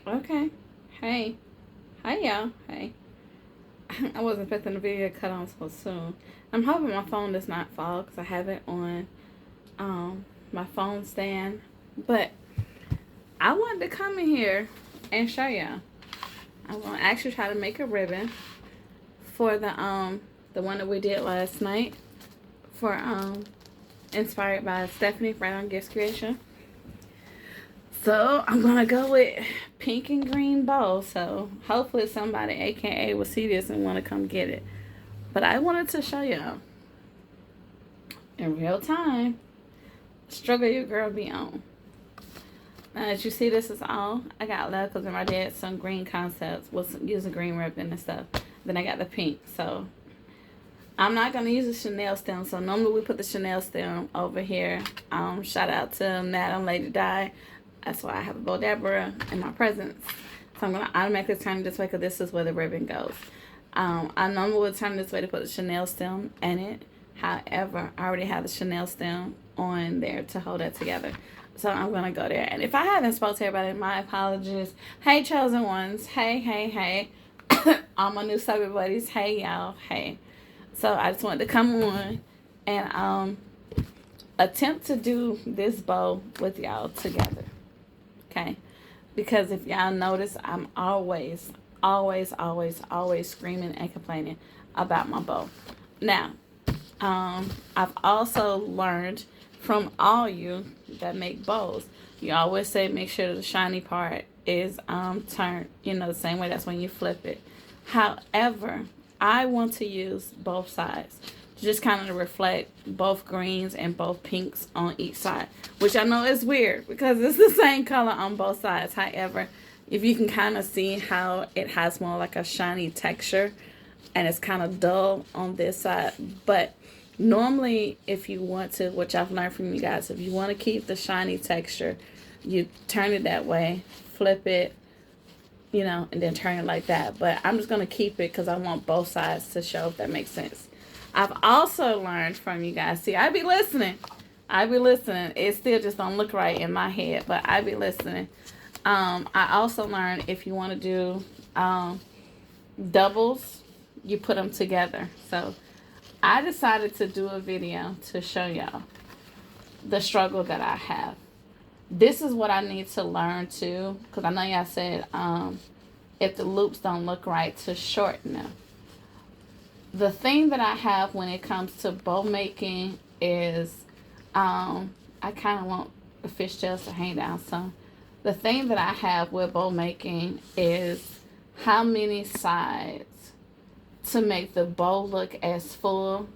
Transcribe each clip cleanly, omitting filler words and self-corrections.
Okay. Hey. Hi, y'all. Hey. I wasn't expecting the video to cut on so soon. I'm hoping my phone does not fall because I have it on my phone stand. But I wanted to come in here and show y'all. I'm going to actually try to make a ribbon for the one that we did last night for inspired by Stephanie right on Gifts Creation. So I'm gonna go with pink and green bow. So hopefully somebody, aka, will see this and want to come get it. But I wanted to show y'all in real time the struggle your girl be on. Now, as you see, this is all I got left because I did some green concepts with using green ribbon and stuff. Then I got the pink. So I'm not gonna use a Chanel stem. So normally we put the Chanel stem over here. Shout out to Madam Lady Di. That's why I have a Bo Deborah in my presence. So I'm going to automatically turn it this way because this is where the ribbon goes. I normally would turn this way to put the Chanel stem in it. However, I already have the Chanel stem on there to hold that together. So I'm going to go there. And if I haven't spoke to everybody, my apologies. Hey, chosen ones. Hey, hey, hey. All my new cyber buddies. Hey, y'all. Hey. So I just wanted to come on and attempt to do this bow with y'all together. Okay, because if y'all notice, I'm always screaming and complaining about my bow. Now, I've also learned from all you that make bows, you always say make sure the shiny part is turned, the same way. That's when you flip it. However, I want to use both sides, just kind of reflect both greens and both pinks on each side, which I know is weird because it's the same color on both sides. However, if you can kind of see how it has more like a shiny texture and it's kind of dull on this side. But normally, if you want to, which I've learned from you guys, if you want to keep the shiny texture, you turn it that way, flip it, and then turn it like that. But I'm just going to keep it because I want both sides to show, if that makes sense. I've also learned from you guys. See, I be listening. It still just don't look right in my head, but I be listening. I also learned if you want to do doubles, you put them together. So I decided to do a video to show y'all the struggle that I have. This is what I need to learn too, because I know y'all said if the loops don't look right, to shorten them. The thing that I have when it comes to bow making is I kind of want the fishtails to hang down some. The thing that I have with bow making is how many sides to make the bow look as full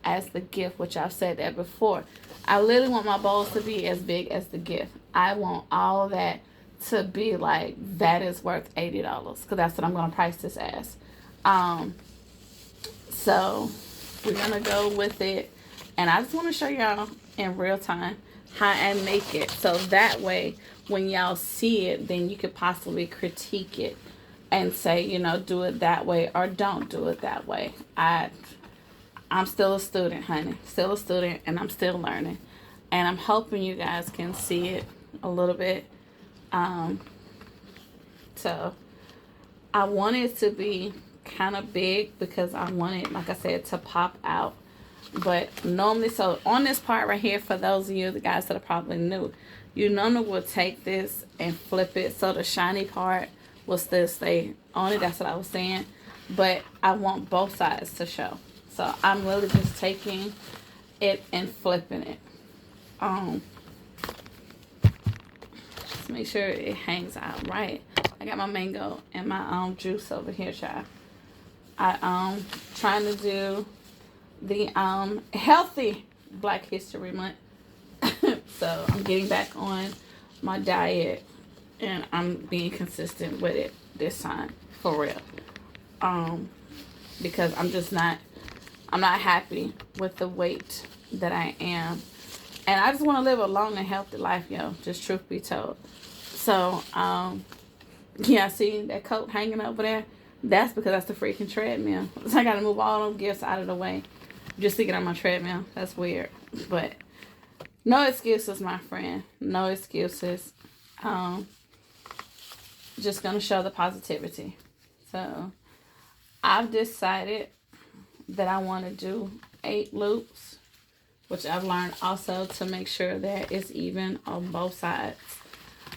as the gift, which I've said that before. I literally want my bows to be as big as the gift. I want all that to be like, that is worth $80 because that's what I'm going to price this as. So we're going to go with it. And I just want to show y'all in real time how I make it. So that way, when y'all see it, then you could possibly critique it and say, do it that way or don't do it that way. I'm still a student, honey. Still a student, and I'm still learning. And I'm hoping you guys can see it a little bit. So I want it to be kind of big because I want it, like I said, to pop out. But normally, so on this part right here, for those of you, the guys that are probably new, you normally will take this and flip it so the shiny part will still stay on it. That's what I was saying. But I want both sides to show. So I'm really just taking it and flipping it. Just make sure it hangs out right. I got my mango and my juice over here, child. I trying to do the healthy Black History Month. So I'm getting back on my diet and I'm being consistent with it this time, for real. Because I'm not happy with the weight that I am. And I just want to live a long and healthy life, just truth be told. So, yeah, see that coat hanging over there? That's because that's the freaking treadmill. So I got to move all them gifts out of the way just to get on my treadmill. That's weird. But no excuses, my friend. No excuses. just going to show the positivity. So I've decided that I want to do 8 loops, which I've learned also to make sure that it's even on both sides.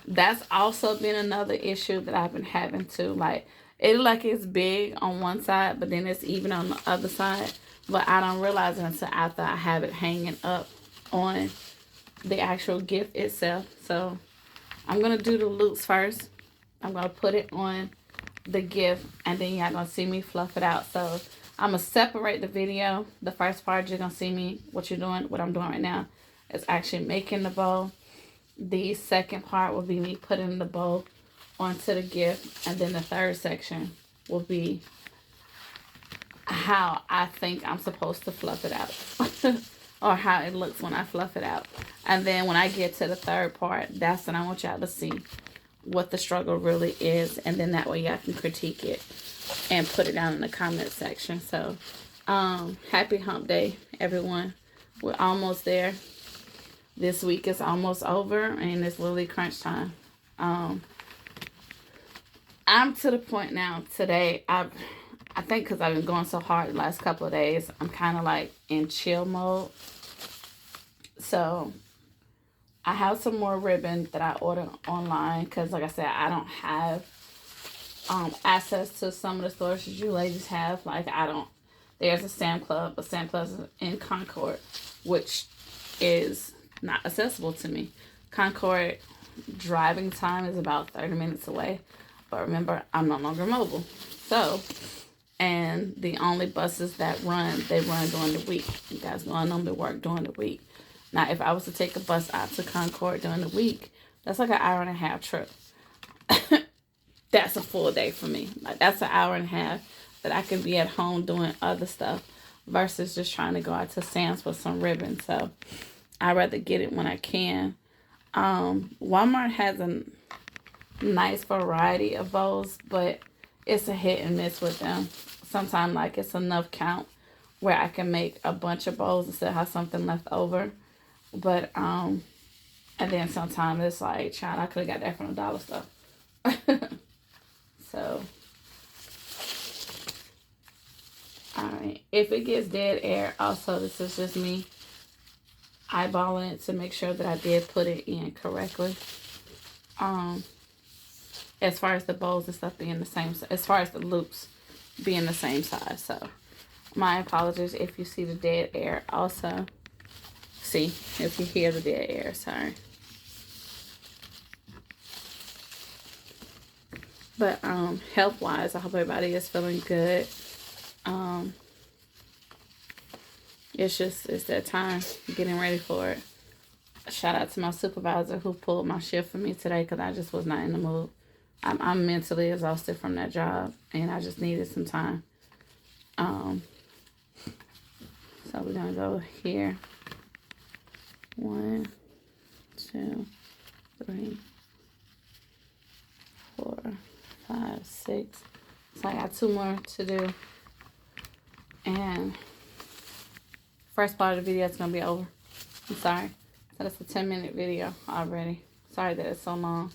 That's also been another issue that I've been having to, like, it look like it's big on one side, but then it's even on the other side. But I don't realize it until after I have it hanging up on the actual gift itself. So I'm going to do the loops first. I'm going to put it on the gift, and then y'all going to see me fluff it out. So I'm going to separate the video. The first part, you're going to see me, what I'm doing right now is actually making the bow. The second part will be me putting the bow onto the gift, and then the third section will be how I think I'm supposed to fluff it out or how it looks when I fluff it out. And then when I get to the third part, that's when I want y'all to see what the struggle really is, and then that way y'all can critique it and put it down in the comment section. So happy hump day, everyone. We're almost there. This week is almost over, and it's literally crunch time. I'm to the point now today, I think because I've been going so hard the last couple of days, I'm kind of like in chill mode. So I have some more ribbon that I ordered online because, like I said, I don't have access to some of the stores that you ladies have. Like, there's a Sam Club, but Sam Club is in Concord, which is not accessible to me. Concord driving time is about 30 minutes away. But remember, I'm no longer mobile. So, and the only buses that run, they run during the week. You guys know I normally work during the week. Now, if I was to take a bus out to Concord during the week, that's like an hour and a half trip. That's a full day for me. Like, that's an hour and a half that I can be at home doing other stuff versus just trying to go out to Sam's for some ribbon. So, I'd rather get it when I can. Walmart has a nice variety of bows, but it's a hit and miss with them. Sometimes, like, it's enough count where I can make a bunch of bows and still have something left over. But and then sometimes it's like, child, I could have got that from the dollar store. So alright, if it gets dead air, also, this is just me eyeballing it to make sure that I did put it in correctly. As far as the bows and stuff being the same, as far as the loops being the same size. So my apologies if you see the dead air. Also, see if you hear the dead air. Sorry. But health wise, I hope everybody is feeling good. It's that time, getting ready for it. Shout out to my supervisor who pulled my shift for me today because I just was not in the mood. I'm mentally exhausted from that job, and I just needed some time. So we're gonna go here. 1, 2, 3, 4, 5, 6. So I got 2 more to do, and first part of the video is gonna be over. I'm sorry. So that's a 10-minute video already. Sorry that it's so long.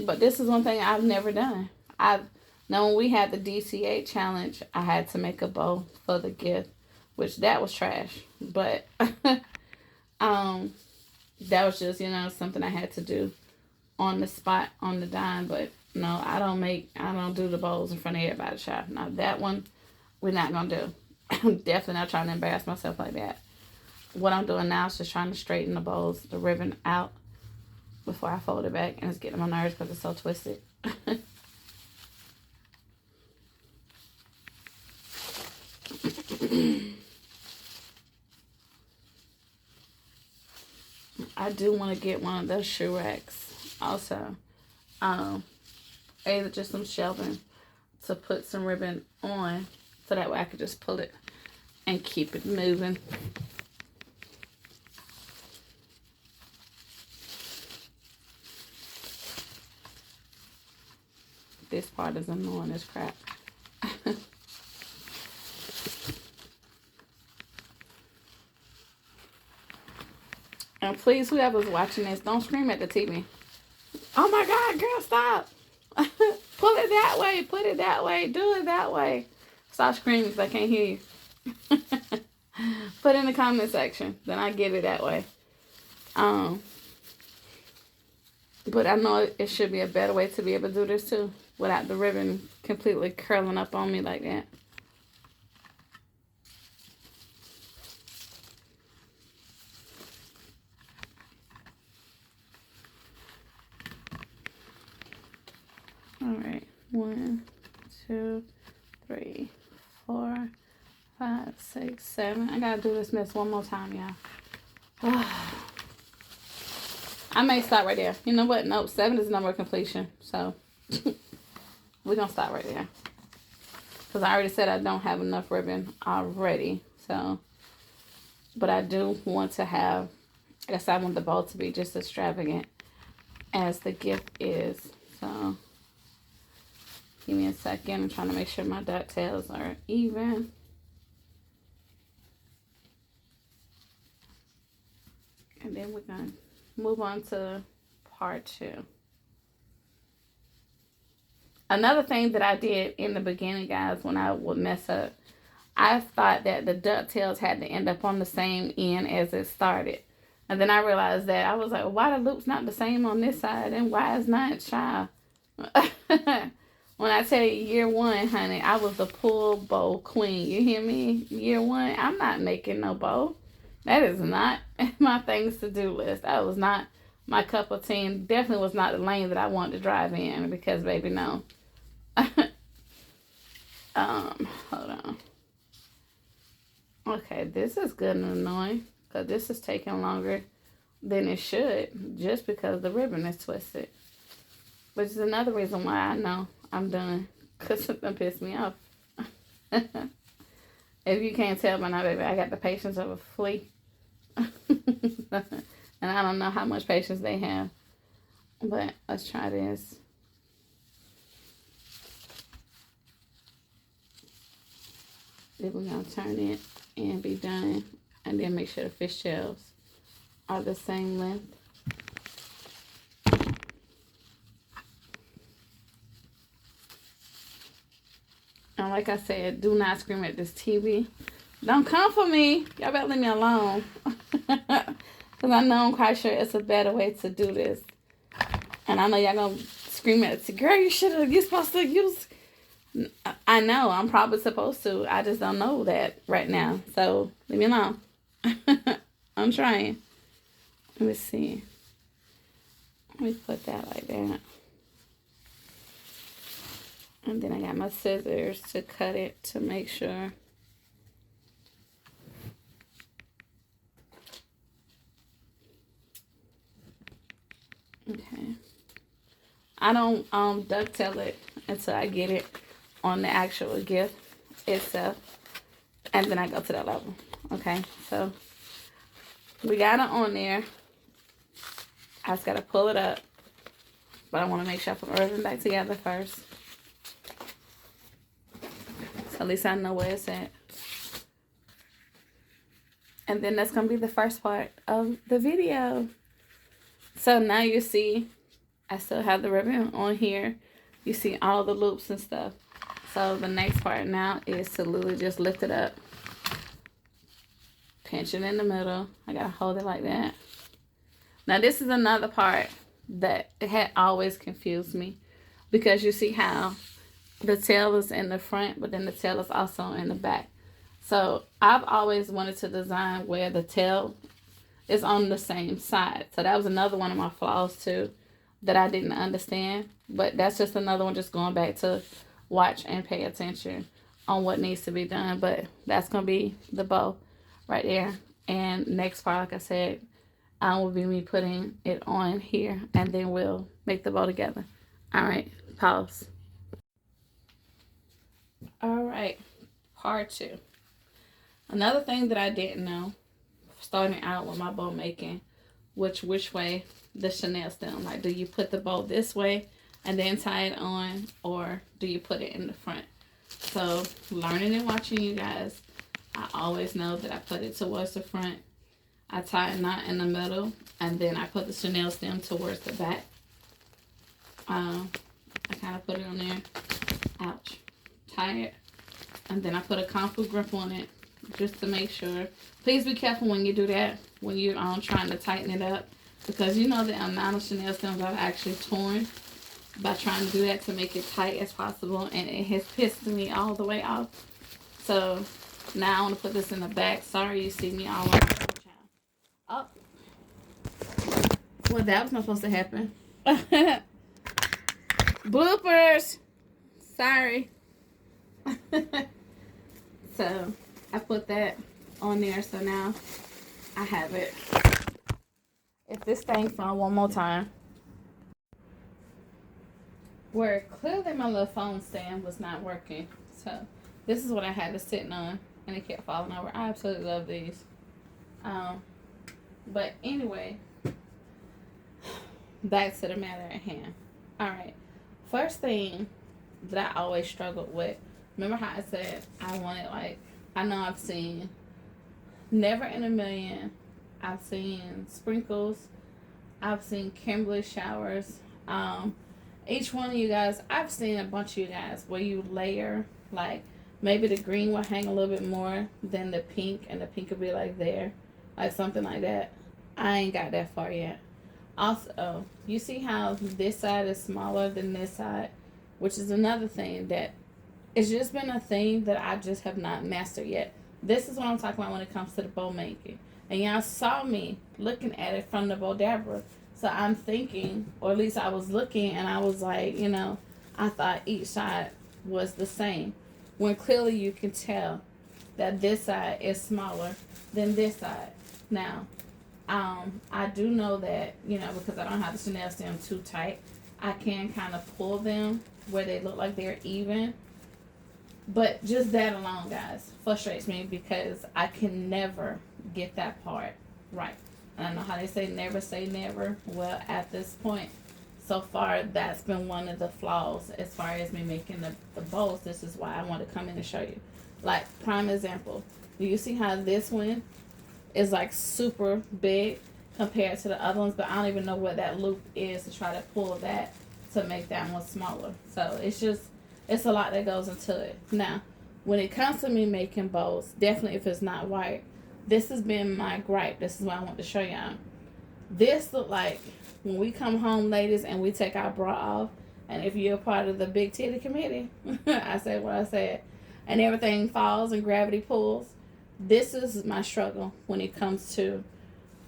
But this is one thing I've never done. Now when we had the DCA challenge, I had to make a bow for the gift, which that was trash. But that was just, something I had to do on the spot, on the dime. But no, I don't do the bows in front of everybody, child. Now that one, we're not gonna do. I'm definitely not trying to embarrass myself like that. What I'm doing now is just trying to straighten the bows, the ribbon out before I fold it back, and it's getting on my nerves because it's so twisted. I do want to get one of those shoe racks also. Either just some shelving to put some ribbon on so that way I could just pull it and keep it moving. This part is annoying as crap. And please, whoever's watching this, don't scream at the TV. Oh my God, girl, stop. Pull it that way. Put it that way. Do it that way. Stop screaming because I can't hear you. Put in the comment section. Then I get it that way. But I know it should be a better way to be able to do this too, without the ribbon completely curling up on me like that. All right, 1, 2, 3, 4, 5, 6, 7. I gotta do this mess one more time, y'all. I may stop right there. You know what? Nope, 7 is the number of completion. So we're gonna stop right there. Because I already said I don't have enough ribbon already. So, but I do want to have, I guess I want the bow to be just as extravagant as the gift is. So give me a second. I'm trying to make sure my ducktails are even. And then we're going to move on to part 2. Another thing that I did in the beginning, guys, when I would mess up, I thought that the ducktails had to end up on the same end as it started. And then I realized that I was like, well, why the loop's not the same on this side? And why is not, child? When I tell you year 1, honey, I was the pull bow queen. You hear me? Year 1, I'm not making no bow. That is not my things to do list. That was not my cup of tea. Definitely was not the lane that I wanted to drive in because, baby, no. Hold on. Okay, this is good and annoying because this is taking longer than it should just because the ribbon is twisted. Which is another reason why I know I'm done because it done pissed me off. If you can't tell by now, baby, I got the patience of a flea. And I don't know how much patience they have. But let's try this. Then we're going to turn it and be done. And then make sure the fishtails are the same length. And like I said, do not scream at this TV. Don't come for me. Y'all better leave me alone. Because I know I'm quite sure it's a better way to do this. And I know y'all going to scream at it. Girl, you're supposed to use... I know, I'm probably supposed to. I just don't know that right now. So, leave me alone. I'm trying. Let me see. Let me put that like that. And then I got my scissors to cut it to make sure. Okay. I don't ducktail it until I get it on the actual gift itself. And then I go to that level. Okay, so we got it on there. I just got to pull it up. But I want to make sure I put my ribbon back together first. So at least I know where it's at. And then that's going to be the first part of the video. So now you see, I still have the ribbon on here. You see all the loops and stuff. So the next part now is to literally just lift it up. Pinch it in the middle. I got to hold it like that. Now this is another part that it had always confused me. Because you see how the tail is in the front, but then the tail is also in the back. So I've always wanted to design where the tail is on the same side. So that was another one of my flaws too that I didn't understand. But that's just another one, just going back to watch and pay attention on what needs to be done. But that's going to be the bow right there. And next part, like I said, will be me putting it on here. And then we'll make the bow together. All right. Pause. All right. Part 2. Another thing that I didn't know, starting out with my bow making, which way the Chanel stem. Like, do you put the bow this way and then tie it on, or do you put it in the front? So learning and watching you guys, I always know that I put it towards the front. I tie a knot in the middle, and then I put the Chanel stem towards the back. I kind of put it on there. Ouch. Tie it. And then I put a comfort grip on it just to make sure. Please be careful when you do that, when you're trying to tighten it up, because you know the amount of chenille stems I've actually torn by trying to do that to make it tight as possible, and it has pissed me all the way off. So now I want to put this in the back. Sorry you see me all over the child. Oh, well, that was not supposed to happen. Bloopers. Sorry. So I put that on there, so now I have it. If this thing fell one more time, where clearly my little phone stand was not working, so this is what I had to sitting on, and it kept falling over. I absolutely love these. But anyway, back to the matter at hand. All right, first thing that I always struggled with. Remember how I said I wanted, like, I know I've seen Never in a Million, I've seen sprinkles, I've seen Kimberly showers. Each one of you guys, I've seen a bunch of you guys where you layer, like, maybe the green will hang a little bit more than the pink, and the pink will be like there, like something like that. I ain't got that far yet. Also, you see how this side is smaller than this side, which is another thing that it's just been a thing that I just have not mastered yet. This is what I'm talking about when it comes to the bow making. And y'all saw me looking at it from the Bodabra. So I'm thinking, or at least I was looking, and I was like, I thought each side was the same. When clearly you can tell that this side is smaller than this side. Now, I do know that, because I don't have the chenille stem too tight, I can kind of pull them where they look like they're even. But just that alone, guys, frustrates me because I can never get that part right. And I know how they say never. Well, at this point, so far, that's been one of the flaws as far as me making the bows. This is why I want to come in and show you. Like, prime example. Do you see how this one is like super big compared to the other ones? But I don't even know what that loop is to try to pull that to make that one smaller. So it's a lot that goes into it. Now, when it comes to me making bows, definitely if it's not white, this has been my gripe. This is what I want to show y'all. This look like when we come home, ladies, and we take our bra off, and if you're a part of the big titty committee, I said what I said, and everything falls and gravity pulls. This is my struggle when it comes to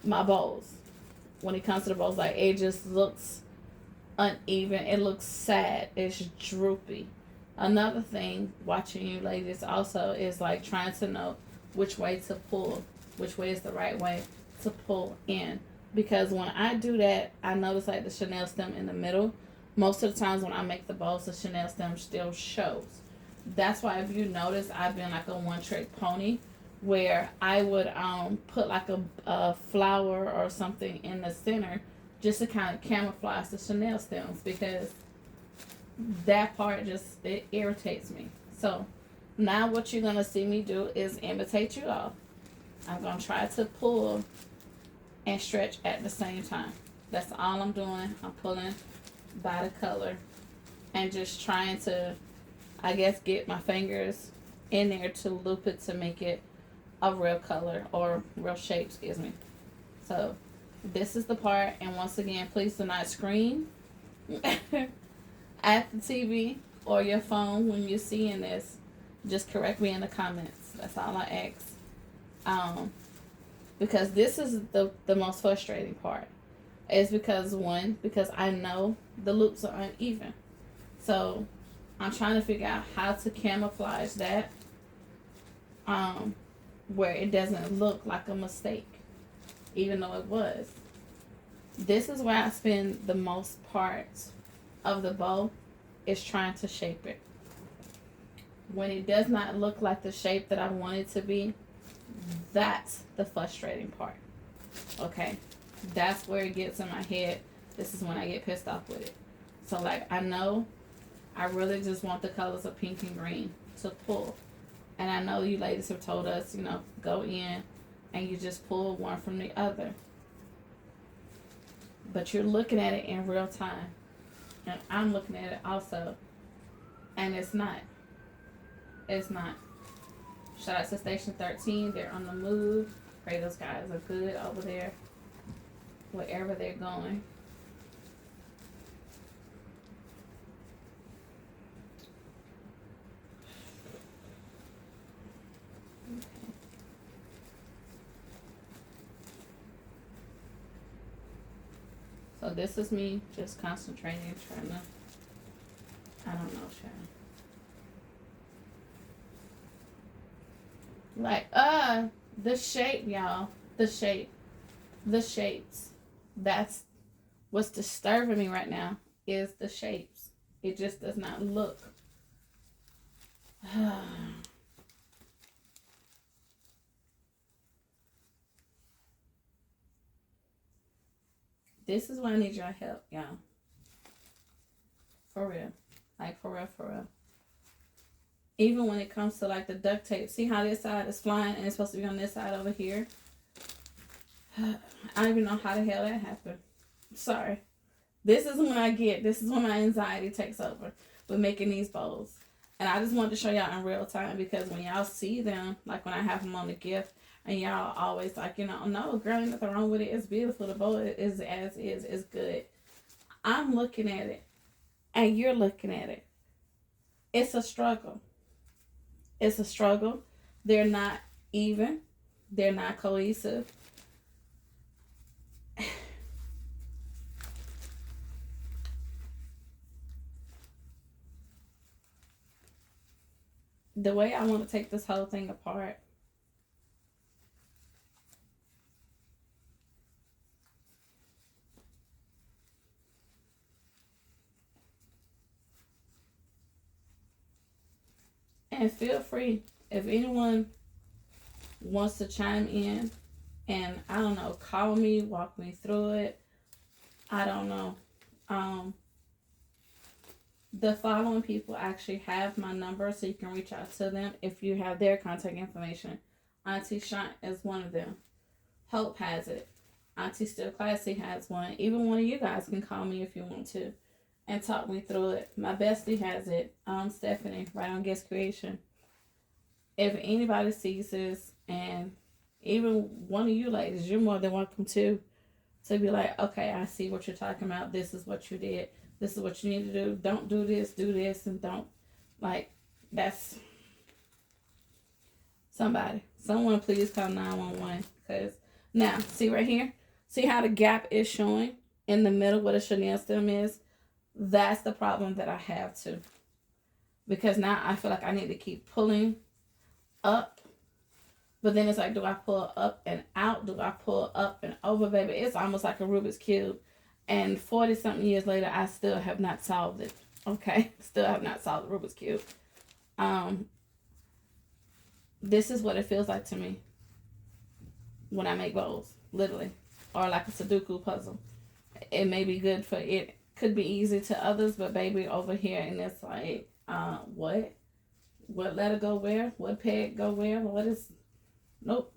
my bows. When it comes to the bows, like, it just looks uneven. It looks sad. It's droopy. Another thing, watching you ladies also, is like trying to know which way to pull, which way is the right way to pull in. Because when I do that, I notice like the chenille stem in the middle. Most of the times when I make the bows, the chenille stem still shows. That's why if you notice, I've been like a one-trick pony where I would put like a flower or something in the center just to kind of camouflage the chenille stems, because that part it irritates me. So now what you're going to see me do is imitate you all. I'm going to try to pull and stretch at the same time. That's all I'm doing. I'm pulling by the color and just trying to, I guess, get my fingers in there to loop it to make it a real color or real shape, excuse me. So this is the part, and once again, please do not scream at the TV or your phone when you're seeing this. Just correct me in the comments. That's all I ask. Because this is the most frustrating part. It's because I know the loops are uneven. So I'm trying to figure out how to camouflage that where it doesn't look like a mistake, even though it was. This is where I spend the most parts of the bow, is trying to shape it. When it does not look like the shape that I want it to be, that's the frustrating part. Okay? That's where it gets in my head. This is when I get pissed off with it. So, like, I know I really just want the colors of pink and green to pull. And I know you ladies have told us, go in and you just pull one from the other. But you're looking at it in real time. And I'm looking at it also, and it's not. It's not. Shout out to Station 13. They're on the move. Pray those guys are good over there, wherever they're going. So this is me just concentrating, trying to, I don't know, child. Like, the shape, y'all. The shape. The shapes. That's what's disturbing me right now, is the shapes. It just does not look. This is why I need your help, y'all. For real. Like, for real, for real. Even when it comes to, like, the duct tape. See how this side is flying and it's supposed to be on this side over here? I don't even know how the hell that happened. Sorry. This is when my anxiety takes over with making these bows. And I just wanted to show y'all in real time, because when y'all see them, like when I have them on the gift, and y'all always like, no, girl, ain't nothing wrong with it. It's beautiful. The bow is as is. It's good. I'm looking at it, and you're looking at it. It's a struggle. It's a struggle. They're not even. They're not cohesive. The way I want to take this whole thing apart, and feel free if anyone wants to chime in and, I don't know, call me, walk me through it. I don't know. The following people actually have my number, so you can reach out to them if you have their contact information. Auntie Shant is one of them. Hope has it. Auntie Still Classy has one. Even one of you guys can call me if you want to and talk me through it. My bestie has it. Stephanie, right on Guest Creation. If anybody sees this, and even one of you ladies, you're more than welcome to be like, okay, I see what you're talking about. This is what you did. This is what you need to do. Don't do this, and don't. Like, that's somebody. Someone please call 911. Because now, see right here? See how the gap is showing in the middle where the chenille stem is? That's the problem that I have too. Because now I feel like I need to keep pulling up. But then it's like, do I pull up and out? Do I pull up and over, baby? It's almost like a Rubik's Cube. And 40-something years later, I still have not solved it. Okay? Still have not solved the Rubik's Cube. This is what it feels like to me when I make bows. Literally. Or like a Sudoku puzzle. It may be good for it. Could be easy to others, but baby, over here, and it's like, what? What letter go where? What peg go where? What is... Nope.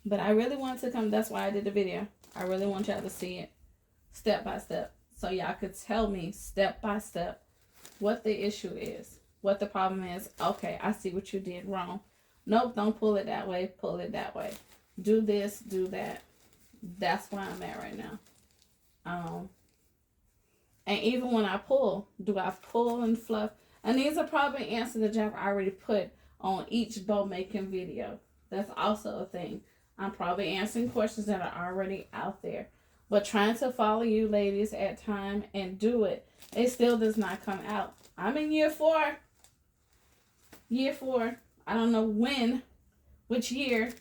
But I really want to come. That's why I did the video. I really want y'all to see it step by step, so y'all could tell me step by step what the issue is, what the problem is. Okay, I see what you did wrong. Nope, don't pull it that way. Pull it that way. Do this, do that. That's where I'm at right now. And even when I pull, do I pull and fluff? And these are probably answers that y'all already put on each bow making video. That's also a thing. I'm probably answering questions that are already out there. But trying to follow you ladies at time and do it, it still does not come out. I'm in year 4. Year 4. I don't know which year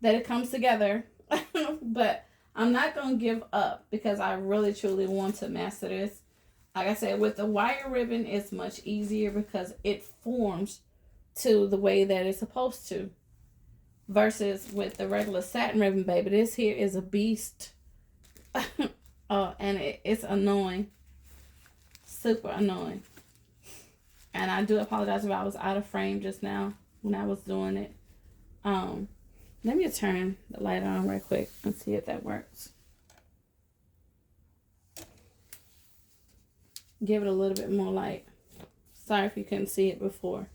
that it comes together. But I'm not going to give up, because I really truly want to master this. Like I said, with the wire ribbon, it's much easier because it forms to the way that it's supposed to. Versus with the regular satin ribbon, baby, this here is a beast. And it's annoying. Super annoying. And I do apologize if I was out of frame just now when I was doing it. Let me turn the light on real quick and see if that works. Give it a little bit more light. Sorry if you couldn't see it before.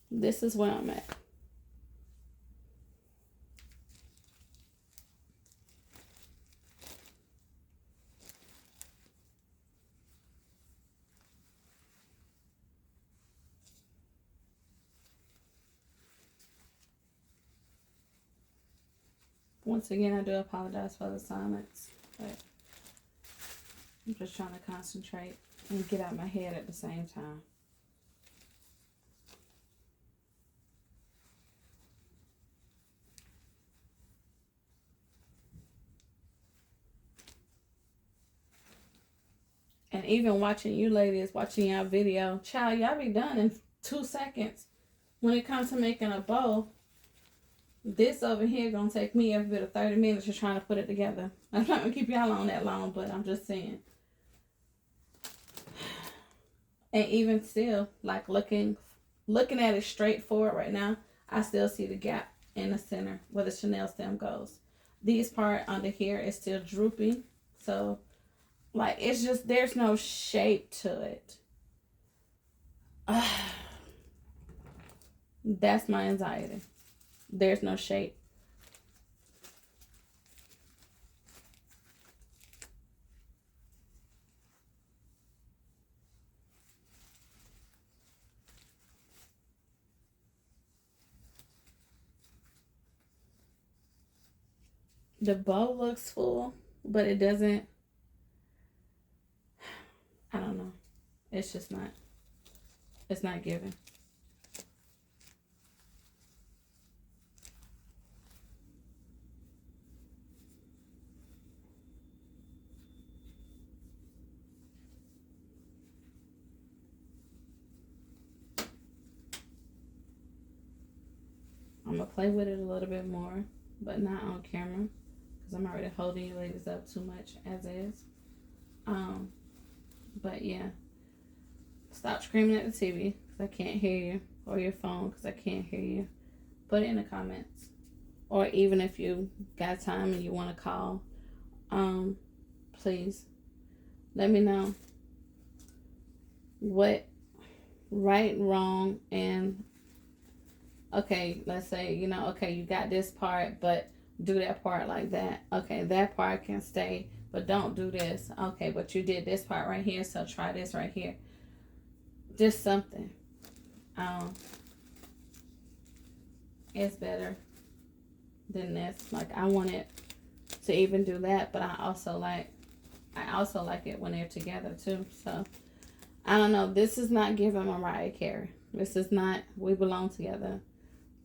This is where I'm at. Once again, I do apologize for the silence, but I'm just trying to concentrate and get out my head at the same time. And even watching you ladies, watching y'all video, child, y'all be done in 2 seconds. When it comes to making a bow, this over here gonna take me every bit of 30 minutes just trying to put it together. I'm not gonna keep y'all on that long, but I'm just saying. And even still, like looking at it straight forward right now, I still see the gap in the center where the chenille stem goes. This part under here is still drooping, so like it's just there's no shape to it. That's my anxiety. There's no shape. The bow looks full, but it doesn't. I don't know. It's just not. It's not giving. I'm going to play with it a little bit more, but not on camera, because I'm already holding you ladies up too much as is. But yeah, stop screaming at the TV, because I can't hear you, or your phone, because I can't hear you. Put it in the comments, or even if you got time and you want to call, please let me know what right, wrong, and okay, let's say, you know, okay, you got this part, but do that part like that. Okay, that part can stay, but don't do this. Okay, but you did this part right here, so try this right here. Just something. It's better than this. Like, I want it to even do that, but I also like it when they're together too. So I don't know. This is not giving Mariah Carey. This is not We Belong Together.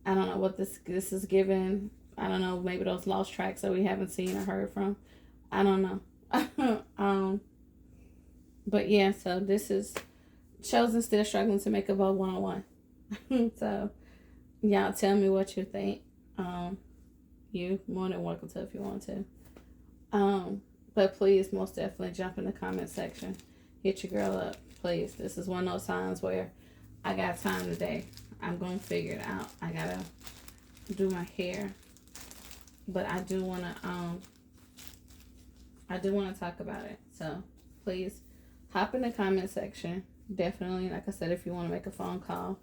I don't know what this is giving. I don't know. Maybe those lost tracks that we haven't seen or heard from. I don't know. But yeah, so this is Chosen Still Struggling to Make a Bow 101. So y'all tell me what you think. You more than welcome to if you want to. But please most definitely jump in the comment section. Hit your girl up, please. This is one of those times where I got time today. I'm gonna figure it out. I gotta do my hair, but I do wanna talk about it. So please hop in the comment section. Definitely, like I said, if you want to make a phone call,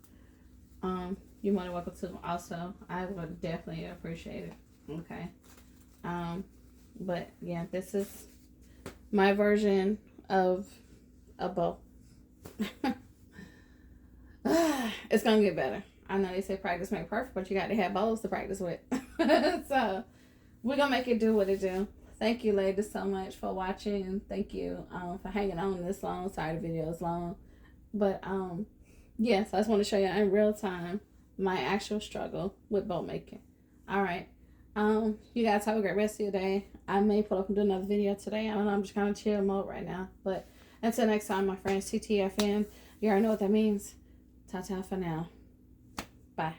you're more than welcome to. Also, I would definitely appreciate it. Okay. But yeah, this is my version of a bow. It's gonna get better. I know they say practice make perfect, but you got to have bows to practice with. So we're gonna make it do what it do. Thank you ladies so much for watching, and thank you for hanging on this long. Sorry the video is long, but yes, I just want to show you in real time my actual struggle with bow making. All right, you guys have a great rest of your day. I may pull up and do another video today. I don't know, I'm just kind of chill mode right now, but until next time, my friends, TTFN, you already know what that means. Ta-ta for now. Bye.